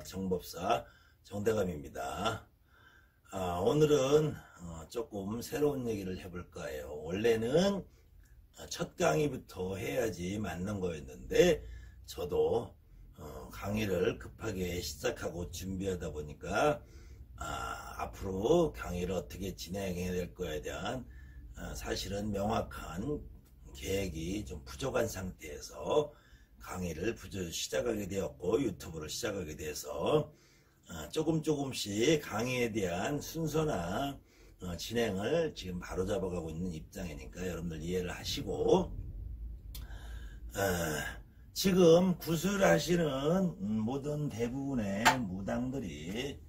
정법사 정대감입니다. 오늘은 조금 새로운 얘기를 해볼 거예요. 원래는 첫 강의부터 해야지 맞는 거였는데 저도 강의를 급하게 시작하고 준비하다 보니까 앞으로 강의를 어떻게 진행해야 될 거에 대한 사실은 명확한 계획이 좀 부족한 상태에서 강의를 시작하게 되었고 유튜브를 시작하게 돼서 조금씩 강의에 대한 순서나 진행을 지금 바로 잡아가고 있는 입장이니까 여러분들 이해를 하시고, 지금 구술하시는 모든 대부분의 무당들이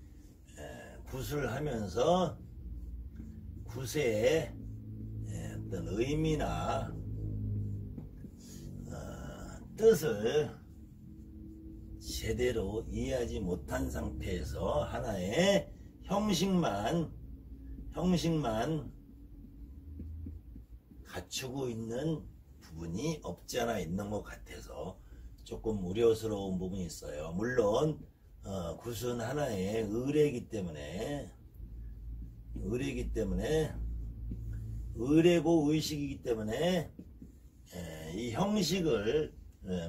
구술을 하면서 굿의 어떤 의미나 뜻을 제대로 이해하지 못한 상태에서 하나의 형식만 갖추고 있는 부분이 없지 않아 있는 것 같아서 조금 우려스러운 부분이 있어요. 물론 굿은 하나의 의례이기 때문에 의례고 의식이기 때문에 이 형식을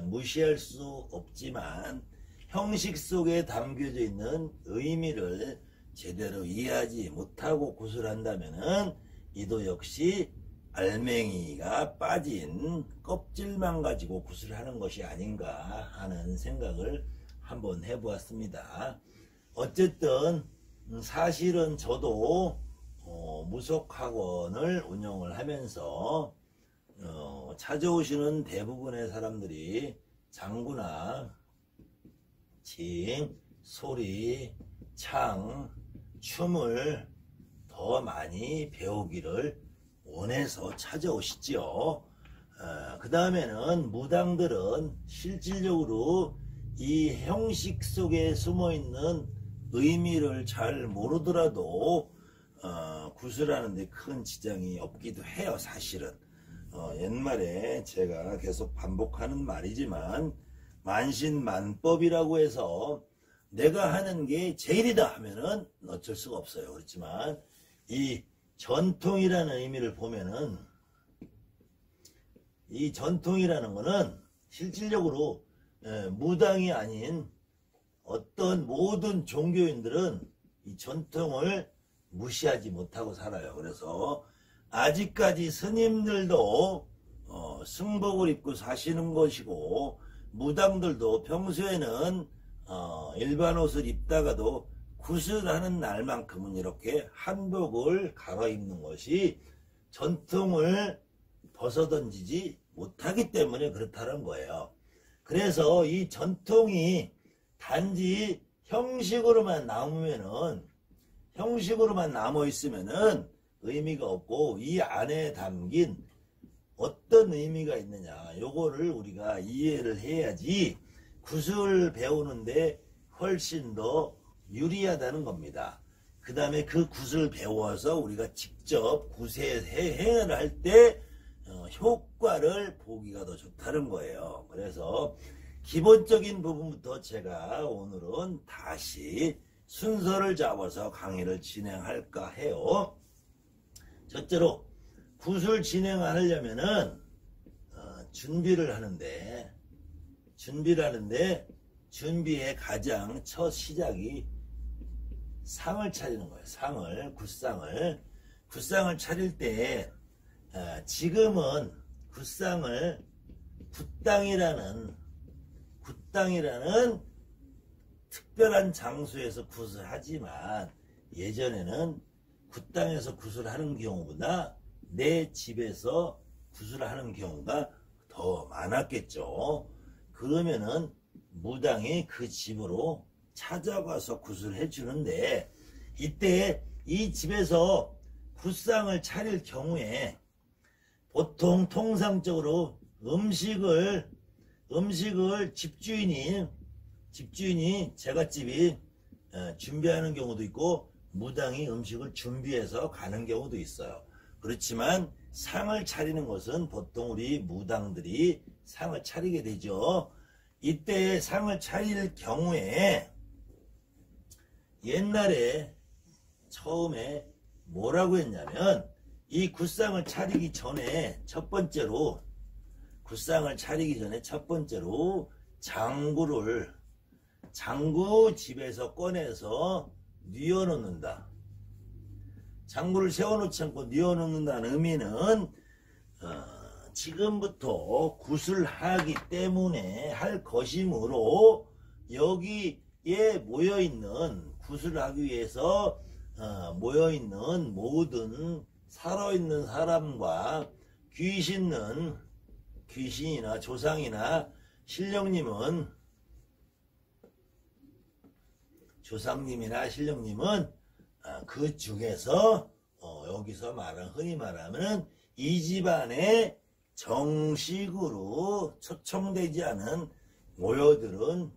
무시할 수 없지만 형식 속에 담겨져 있는 의미를 제대로 이해하지 못하고 굿을 한다면은 이도 역시 알맹이가 빠진 껍질만 가지고 굿을 하는 것이 아닌가 하는 생각을 한번 해보았습니다. 어쨌든 사실은 저도 무속학원을 운영을 하면서 찾아오시는 대부분의 사람들이 장구나 징, 소리, 창, 춤을 더 많이 배우기를 원해서 찾아오시죠. 그 다음에는 무당들은 실질적으로 이 형식 속에 숨어있는 의미를 잘 모르더라도 굿을 하는데 큰 지장이 없기도 해요. 사실은 옛말에 제가 계속 반복하는 말이지만 만신만법이라고 해서 내가 하는 게 제일이다 하면은 어쩔 수가 없어요. 그렇지만 이 전통이라는 의미를 보면은 이 전통이라는 거는 실질적으로 무당이 아닌 어떤 모든 종교인들은 이 전통을 무시하지 못하고 살아요. 그래서 아직까지 스님들도 승복을 입고 사시는 것이고 무당들도 평소에는 일반 옷을 입다가도 굿을 하는 날만큼은 이렇게 한복을 갈아입는 것이 전통을 벗어던지지 못하기 때문에 그렇다는 거예요. 그래서 이 전통이 단지 형식으로만 남아 있으면은 의미가 없고 이 안에 담긴 어떤 의미가 있느냐 요거를 우리가 이해를 해야지 굿을 배우는데 훨씬 더 유리하다는 겁니다. 그 다음에 그 굿을 배워서 우리가 직접 굿의 행위를 할 때 효과를 보기가 더 좋다는 거예요. 그래서 기본적인 부분부터 제가 오늘은 다시 순서를 잡아서 강의를 진행할까 해요. 첫째로 굿을 진행하려면은 준비를 하는데 준비의 가장 첫 시작이 상을 차리는 거예요. 굿상을 차릴 때 지금은 굿상을 굿당이라는 특별한 장소에서 굿을 하지만 예전에는 굿당에서 굿을 하는 경우보다 내 집에서 굿을 하는 경우가 더 많았겠죠. 그러면은 무당이 그 집으로 찾아가서 굿을 해주는데 이때 이 집에서 굿상을 차릴 경우에 보통 통상적으로 음식을 집주인이 제갓집이 준비하는 경우도 있고 무당이 음식을 준비해서 가는 경우도 있어요. 그렇지만 상을 차리는 것은 보통 우리 무당들이 상을 차리게 되죠. 이때 상을 차릴 경우에 옛날에 처음에 뭐라고 했냐면 이 굿상을 차리기 전에 첫 번째로 장구 집에서 꺼내서 뉘어놓는다. 장구를 세워놓지 않고 뉘어놓는다는 의미는 지금부터 굿을 하기 때문에 할 것이므로 여기에 모여있는 굿을 하기 위해서 모여있는 모든 살아있는 사람과 귀신이나 조상이나 조상님이나 신령님은 그 중에서 여기서 흔히 말하면 이 집안에 정식으로 초청되지 않은 모여들은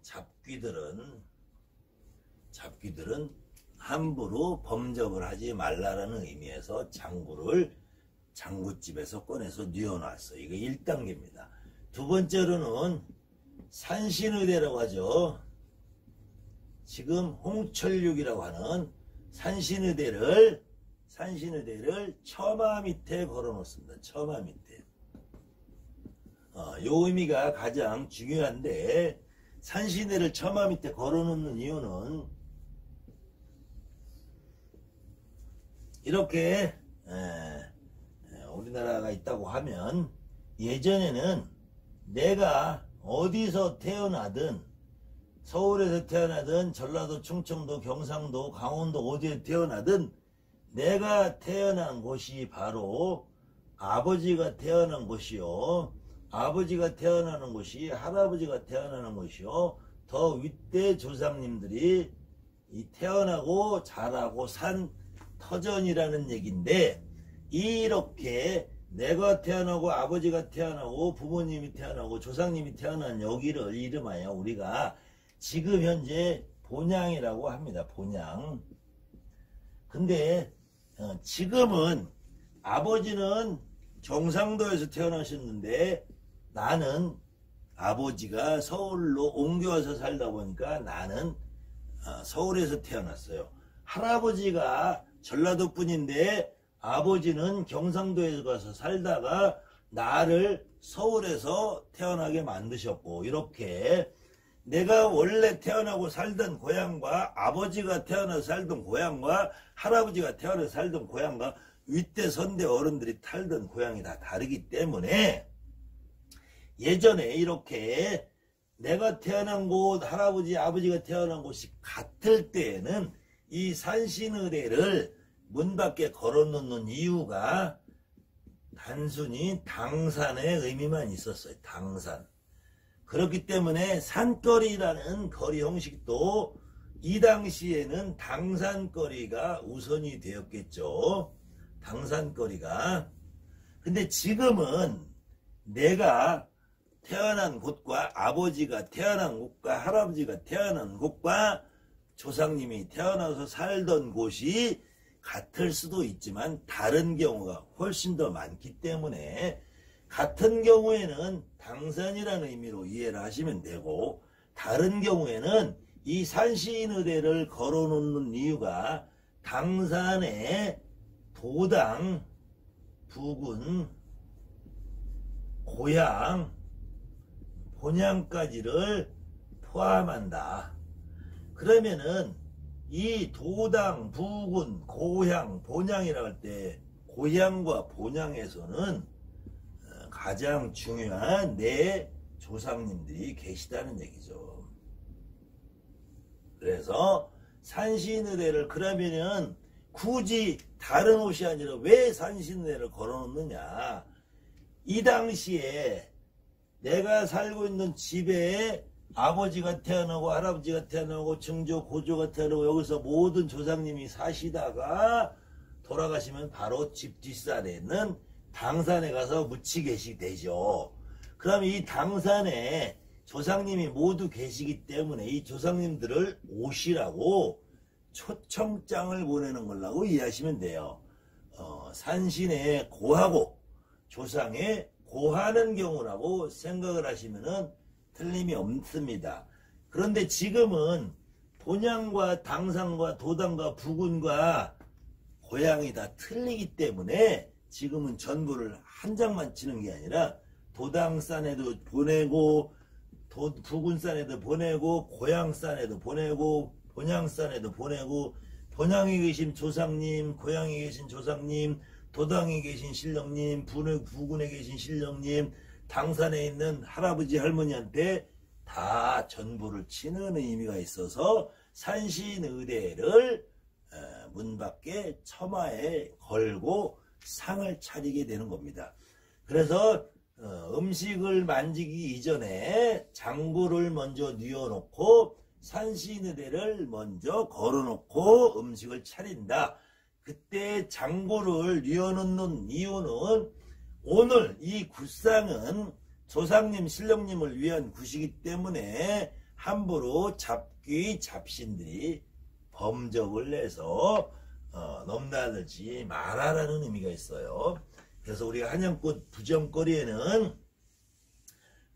잡귀들은 함부로 범접을 하지 말라라는 의미에서 장구집에서 꺼내서 뉘어놨어요. 이거 1단계입니다. 두 번째로는 산신의대라고 하죠. 지금 홍철육이라고 하는 산신의대를 처마 밑에 걸어놓습니다. 처마 밑에. 요 의미가 가장 중요한데, 산신의대를 처마 밑에 걸어놓는 이유는 이렇게 우리나라가 있다고 하면 예전에는 내가 어디서 태어나든 서울에서 태어나든 전라도, 충청도, 경상도, 강원도 어디에 태어나든 내가 태어난 곳이 바로 아버지가 태어난 곳이요, 아버지가 태어나는 곳이 할아버지가 태어나는 곳이요, 더 윗대 조상님들이 이 태어나고 자라고 산 터전이라는 얘기인데, 이렇게 내가 태어나고 아버지가 태어나고 부모님이 태어나고 조상님이 태어난 여기를 이름하여 우리가 지금 현재 본향이라고 합니다. 본향. 근데 지금은 아버지는 경상도에서 태어나셨는데 나는 아버지가 서울로 옮겨와서 살다 보니까 나는 서울에서 태어났어요. 할아버지가 전라도 분인데 아버지는 경상도에 가서 살다가 나를 서울에서 태어나게 만드셨고, 이렇게 내가 원래 태어나고 살던 고향과 아버지가 태어나서 살던 고향과 할아버지가 태어나서 살던 고향과 윗대 선대 어른들이 살던 고향이 다 다르기 때문에 예전에 이렇게 내가 태어난 곳, 할아버지, 아버지가 태어난 곳이 같을 때에는 이 산신의례를 문 밖에 걸어놓는 이유가 단순히 당산의 의미만 있었어요. 당산. 그렇기 때문에 산거리라는 거리 형식도 이 당시에는 당산거리가 우선이 되었겠죠. 당산거리가. 근데 지금은 내가 태어난 곳과 아버지가 태어난 곳과 할아버지가 태어난 곳과 조상님이 태어나서 살던 곳이 같을 수도 있지만 다른 경우가 훨씬 더 많기 때문에 같은 경우에는 당산이라는 의미로 이해를 하시면 되고, 다른 경우에는 이 산신의례를 걸어놓는 이유가 당산의 도당, 부군, 고향, 본향까지를 포함한다. 그러면은 이 도당, 부군, 고향, 본향이라고 할 때 고향과 본향에서는 가장 중요한 내 조상님들이 계시다는 얘기죠. 그래서 산신의례를 그러면은 굳이 다른 옷이 아니라 왜 산신의례를 걸어놓느냐. 이 당시에 내가 살고 있는 집에 아버지가 태어나고 할아버지가 태어나고 증조 고조가 태어나고 여기서 모든 조상님이 사시다가 돌아가시면 바로 집 뒷산에는 당산에 가서 묻히계시 되죠. 그럼 이 당산에 조상님이 모두 계시기 때문에 이 조상님들을 오시라고 초청장을 보내는 걸라고 이해하시면 돼요. 산신에 고하고 조상에 고하는 경우라고 생각을 하시면은 틀림이 없습니다. 그런데 지금은 본향과 당산과 도당과 부군과 고향이 다 틀리기 때문에 지금은 전부를 한 장만 치는 게 아니라 도당산에도 보내고 부군산에도 보내고 고향산에도 보내고 본향산에도 보내고 본향에 계신 조상님, 고향에 계신 조상님, 도당에 계신 신령님, 부군에 계신 신령님, 당산에 있는 할아버지 할머니한테 다 전부를 치는 의미가 있어서 산신의대를 문 밖에 처마에 걸고 상을 차리게 되는 겁니다. 그래서 음식을 만지기 이전에 장구를 먼저 뉘어놓고 산신의대를 먼저 걸어놓고 음식을 차린다. 그때 장구를 뉘어놓는 이유는 오늘 이 굿상은 조상님, 신령님을 위한 굿이기 때문에 함부로 잡귀, 잡신들이 범접을 내서 넘나들지 말아라는 의미가 있어요. 그래서 우리가 한양꽃 부정거리에는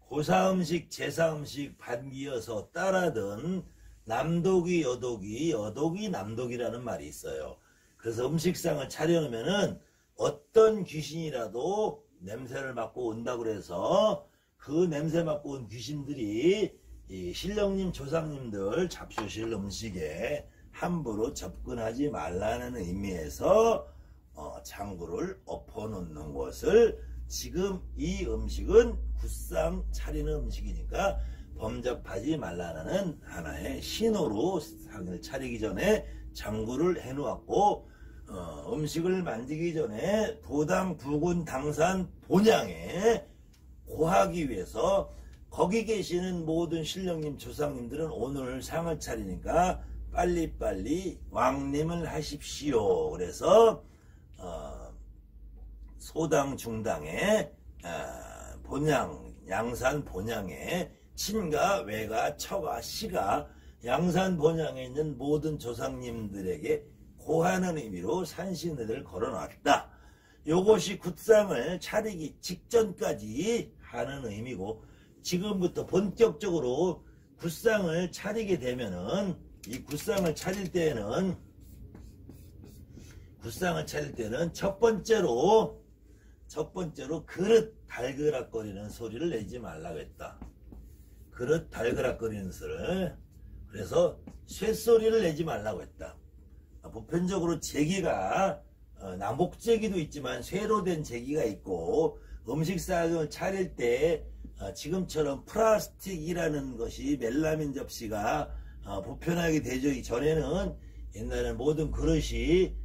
고사음식, 제사음식 반기여서 따라든 남독이 여독이, 여독이 남독이라는 말이 있어요. 그래서 음식상을 차려놓으면은 어떤 귀신이라도 냄새를 맡고 온다고 그래서 그 냄새 맡고 온 귀신들이 이 신령님, 조상님들 잡수실 음식에 함부로 접근하지 말라는 의미에서 장구를 엎어놓는 것을 지금 이 음식은 굿상 차리는 음식이니까 범접하지 말라는 하나의 신호로 상을 차리기 전에 장구를 해놓았고 음식을 만들기 전에 도당, 부군, 당산, 본향에 고하기 위해서 거기 계시는 모든 신령님, 조상님들은 오늘 상을 차리니까 빨리빨리 왕림을 하십시오. 그래서 소당, 중당에 본향, 양산 본향에 친가, 외가, 처가, 시가 양산 본향에 있는 모든 조상님들에게 고하는 의미로 산신의대를 걸어놨다. 요것이 굿상을 차리기 직전까지 하는 의미고 지금부터 본격적으로 굿상을 차리게 되면은 이 굿상을 차릴 때는 첫 번째로 그릇 달그락거리는 소리를 내지 말라고 했다. 그릇 달그락거리는 소리를. 그래서 쇳소리를 내지 말라고 했다. 보편적으로 제기가 남북제기도 있지만 쇠로 된 제기가 있고 음식상을 차릴 때 지금처럼 플라스틱이라는 것이 멜라민 접시가 보편하게 되기 전에는 옛날에는 모든 그릇이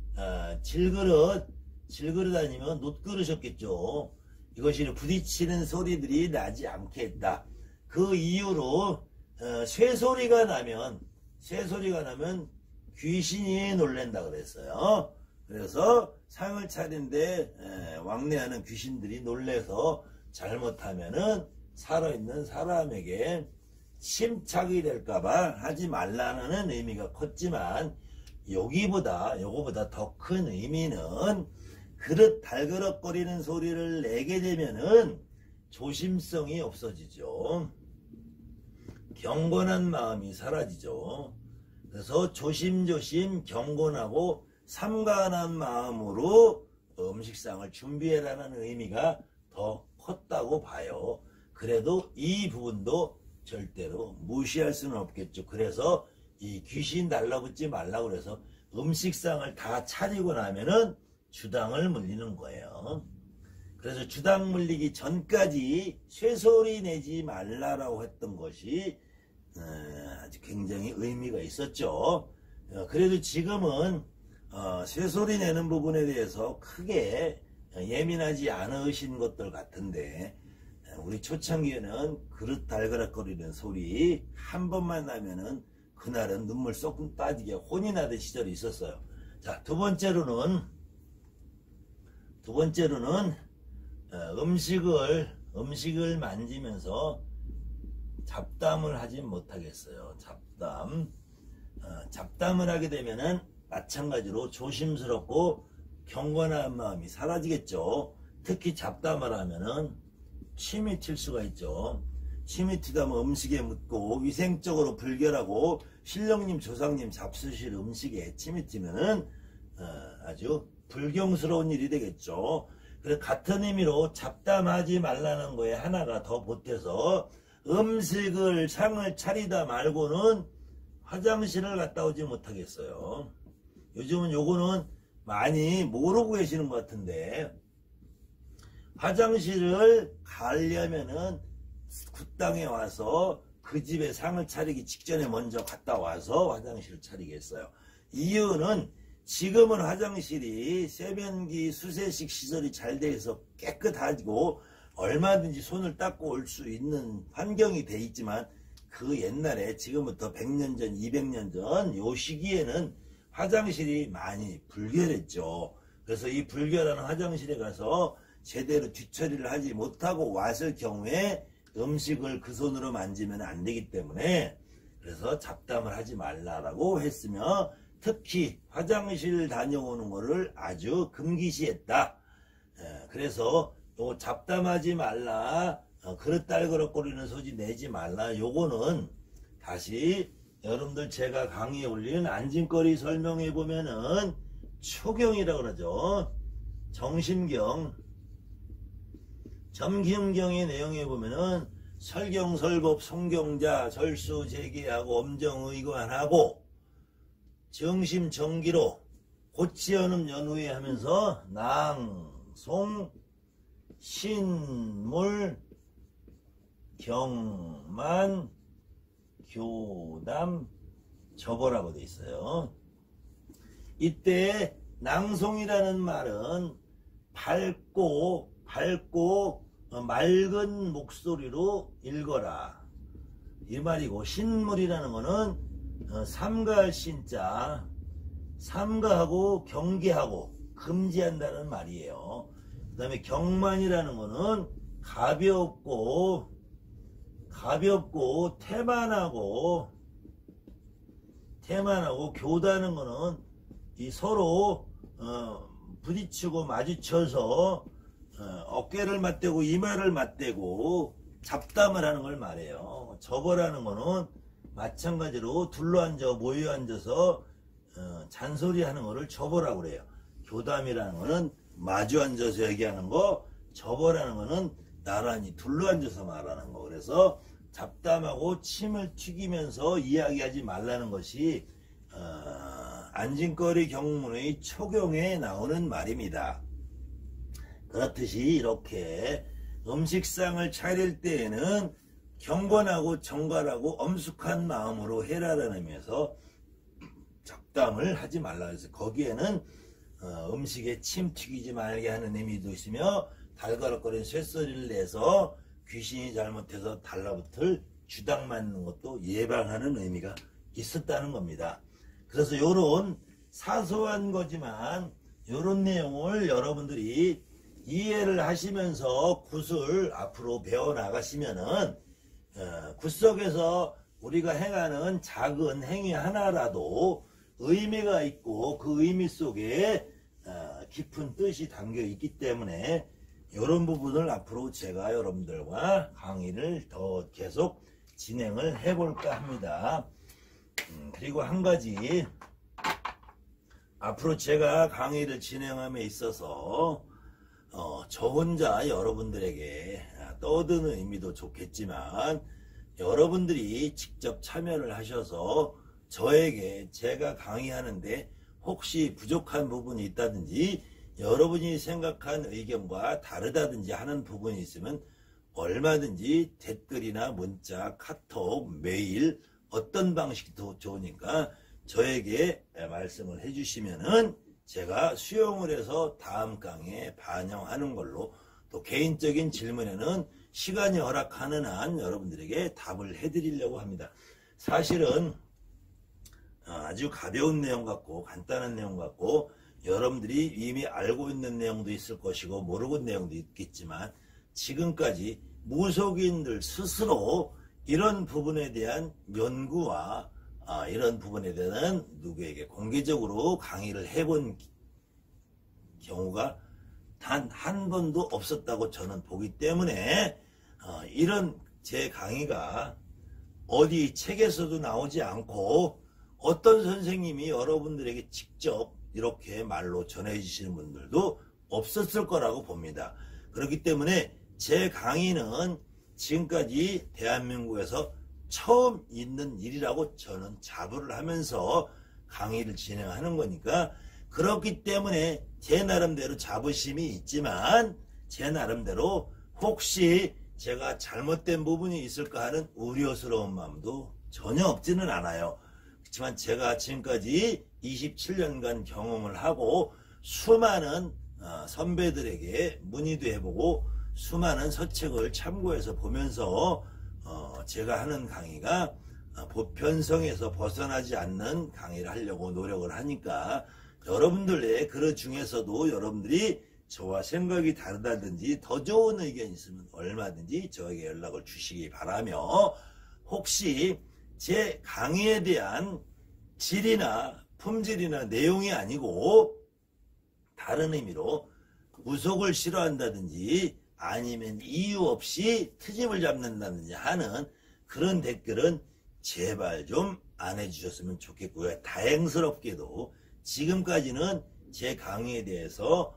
질그릇 아니면 놋그릇이었겠죠. 이것이 부딪히는 소리들이 나지 않게 했다. 그 이유로 쇠소리가 나면 귀신이 놀란다 그랬어요. 그래서 상을 차린데 왕래하는 귀신들이 놀래서 잘못하면은 살아있는 사람에게 침착이 될까봐 하지 말라는 의미가 컸지만 요거보다 더 큰 의미는 그릇 달그럭거리는 소리를 내게 되면은 조심성이 없어지죠. 경건한 마음이 사라지죠. 그래서 조심조심 경건하고 삼가한 마음으로 음식상을 준비해라는 의미가 더 컸다고 봐요. 그래도 이 부분도 절대로 무시할 수는 없겠죠. 그래서 이 귀신 달라붙지 말라고 그래서 음식상을 다 차리고 나면은 주당을 물리는 거예요. 그래서 주당 물리기 전까지 쇠소리 내지 말라라고 했던 것이 아주 굉장히 의미가 있었죠. 그래도 지금은 쇠소리 내는 부분에 대해서 크게 예민하지 않으신 것들 같은데 우리 초창기에는 그릇 달그락거리는 소리 한 번만 나면은 그날은 눈물 쏙 빠지게 혼이 나던 시절이 있었어요. 자, 두 번째로는 음식을 만지면서 잡담을 하지 못하겠어요. 잡담을 하게 되면은 마찬가지로 조심스럽고 경건한 마음이 사라지겠죠. 특히 잡담을 하면은 침이 튈 수가 있죠. 침이 튀다면 음식에 묻고 위생적으로 불결하고 신령님 조상님 잡수실 음식에 침이 튀면은 아주 불경스러운 일이 되겠죠. 그래서 같은 의미로 잡담하지 말라는 거에 하나가 더 보태서 음식을 상을 차리다 말고는 화장실을 갔다 오지 못하겠어요. 요즘은 요거는 많이 모르고 계시는 것 같은데, 화장실을 가려면은 굿당에 와서 그 집에 상을 차리기 직전에 먼저 갔다 와서 화장실을 차리겠어요. 이유는 지금은 화장실이 세면기 수세식 시설이 잘 돼서 깨끗하고 얼마든지 손을 닦고 올 수 있는 환경이 돼 있지만, 그 옛날에 지금부터 100년 전 200년 전 요 시기에는 화장실이 많이 불결했죠. 그래서 이 불결한 화장실에 가서 제대로 뒤처리를 하지 못하고 왔을 경우에 음식을 그 손으로 만지면 안 되기 때문에, 그래서 잡담을 하지 말라라고 했으며, 특히 화장실 다녀오는 거를 아주 금기시했다. 그래서 요 잡담하지 말라, 그릇 딸그럭거리는 소리 내지 말라, 요거는 다시 여러분들 제가 강의에 올리는 안진거리 설명해 보면은 초경이라고 그러죠. 정심경, 점김경의 내용에 보면은 설경설법 송경자 절수재기하고 엄정의관하고 정심정기로 고치연음 연후에 하면서 낭송 신물 경만 교담 접어라고 돼 있어요. 이때 낭송이라는 말은 밝고 맑은 목소리로 읽어라 이 말이고, 신물이라는 거는 삼가할 신자, 삼가하고 경계하고 금지한다는 말이에요. 그 다음에 경만이라는 거는 가볍고 태만하고 교다는 거는 이 서로 부딪히고 마주쳐서 어깨를 맞대고 이마를 맞대고 잡담을 하는 걸 말해요. 접어라는 거는 마찬가지로 둘러앉아 모여 앉아서 잔소리하는 거를 접어라고 그래요. 교담이라는 거는 마주 앉아서 얘기하는 거, 접어라는 거는 나란히 둘러앉아서 말하는 거. 그래서 잡담하고 침을 튀기면서 이야기하지 말라는 것이 안진거리 경문의 초경에 나오는 말입니다. 그렇듯이 이렇게 음식상을 차릴 때에는 경건하고 정갈하고 엄숙한 마음으로 해라라는 의미에서 잡담을 하지 말라 해서, 거기에는 음식에 침 튀기지 말게 하는 의미도 있으며, 달가락거리는 쇳소리를 내서 귀신이 잘못해서 달라붙을 주당 맞는 것도 예방하는 의미가 있었다는 겁니다. 그래서 요런 사소한 거지만 요런 내용을 여러분들이 이해를 하시면서 굿을 앞으로 배워나가시면은 굿 속에서 우리가 행하는 작은 행위 하나라도 의미가 있고 그 의미 속에 깊은 뜻이 담겨 있기 때문에 이런 부분을 앞으로 제가 여러분들과 강의를 더 계속 진행을 해볼까 합니다. 그리고 한 가지, 앞으로 제가 강의를 진행함에 있어서 저 혼자 여러분들에게 떠드는 의미도 좋겠지만, 여러분들이 직접 참여를 하셔서 저에게 제가 강의하는데 혹시 부족한 부분이 있다든지 여러분이 생각한 의견과 다르다든지 하는 부분이 있으면 얼마든지 댓글이나 문자, 카톡, 메일 어떤 방식도 좋으니까 저에게 말씀을 해주시면은 제가 수용을 해서 다음 강의에 반영하는 걸로, 또 개인적인 질문에는 시간이 허락하는 한 여러분들에게 답을 해드리려고 합니다. 사실은 아주 가벼운 내용 같고 간단한 내용 같고 여러분들이 이미 알고 있는 내용도 있을 것이고 모르는 내용도 있겠지만, 지금까지 무속인들 스스로 이런 부분에 대한 연구와 이런 부분에 대한 누구에게 공개적으로 강의를 해본 경우가 단 한 번도 없었다고 저는 보기 때문에 이런 제 강의가 어디 책에서도 나오지 않고 어떤 선생님이 여러분들에게 직접 이렇게 말로 전해주시는 분들도 없었을 거라고 봅니다. 그렇기 때문에 제 강의는 지금까지 대한민국에서 처음 있는 일이라고 저는 자부를 하면서 강의를 진행하는 거니까, 그렇기 때문에 제 나름대로 자부심이 있지만 제 나름대로 혹시 제가 잘못된 부분이 있을까 하는 우려스러운 마음도 전혀 없지는 않아요. 그렇지만 제가 지금까지 27년간 경험을 하고 수많은 선배들에게 문의도 해보고 수많은 서책을 참고해서 보면서 제가 하는 강의가 보편성에서 벗어나지 않는 강의를 하려고 노력을 하니까, 여러분들의 그 중에서도 여러분들이 저와 생각이 다르다든지 더 좋은 의견이 있으면 얼마든지 저에게 연락을 주시기 바라며, 혹시 제 강의에 대한 질이나 품질이나 내용이 아니고 다른 의미로 구속을 싫어한다든지 아니면 이유 없이 트집을 잡는다든지 하는 그런 댓글은 제발 좀 안 해주셨으면 좋겠고요. 다행스럽게도 지금까지는 제 강의에 대해서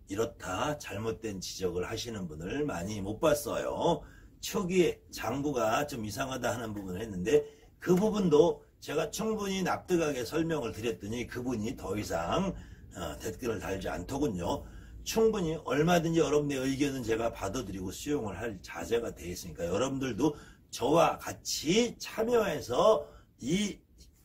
이렇다 잘못된 지적을 하시는 분을 많이 못 봤어요. 초기에 장부가 좀 이상하다 하는 부분을 했는데 그 부분도 제가 충분히 납득하게 설명을 드렸더니 그분이 더 이상 댓글을 달지 않더군요. 충분히 얼마든지 여러분의 의견은 제가 받아들이고 수용을 할 자세가 되어 있으니까 여러분들도 저와 같이 참여해서 이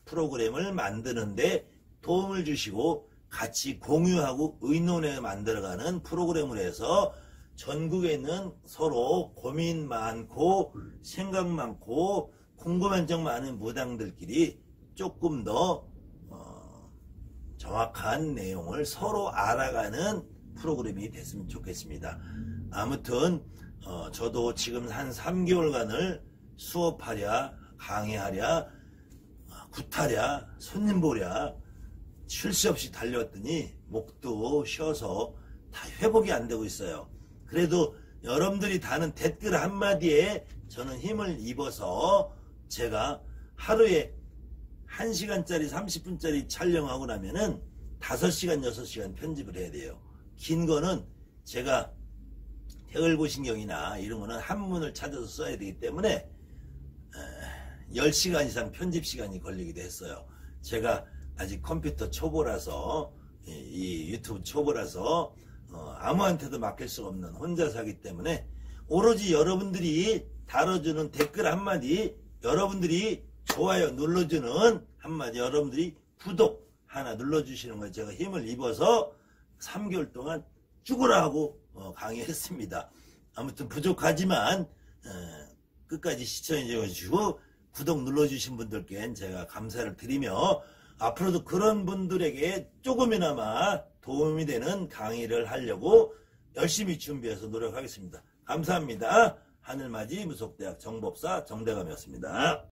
프로그램을 만드는데 도움을 주시고 같이 공유하고 의논해 만들어가는 프로그램을 해서 전국에 있는 서로 고민 많고 생각 많고 궁금한 점 많은 무당들끼리 조금 더 정확한 내용을 서로 알아가는 프로그램이 됐으면 좋겠습니다. 아무튼 저도 지금 한 3개월간을 수업하랴 강의하랴 굿하랴 손님 보랴 쉴 새 없이 달려왔더니 목도 쉬어서 다 회복이 안 되고 있어요. 그래도 여러분들이 다는 댓글 한마디에 저는 힘을 입어서 제가 하루에 1시간짜리 30분짜리 촬영하고 나면은 5시간 6시간 편집을 해야 돼요. 긴 거는 제가 태을고신경이나 이런 거는 한문을 찾아서 써야 되기 때문에 10시간 이상 편집 시간이 걸리기도 했어요. 제가 아직 컴퓨터 초보라서 이 유튜브 초보라서 아무한테도 맡길 수가 없는 혼자서 하기 때문에 오로지 여러분들이 다뤄주는 댓글 한마디, 여러분들이 좋아요 눌러주는 한마디, 여러분들이 구독 하나 눌러주시는 거에 제가 힘을 입어서 3개월 동안 죽으라 하고 강의했습니다. 아무튼 부족하지만 끝까지 시청해주시고 구독 눌러주신 분들께 제가 감사를 드리며 앞으로도 그런 분들에게 조금이나마 도움이 되는 강의를 하려고 열심히 준비해서 노력하겠습니다. 감사합니다. 하늘맞이 무속대학 정법사 정대감이었습니다.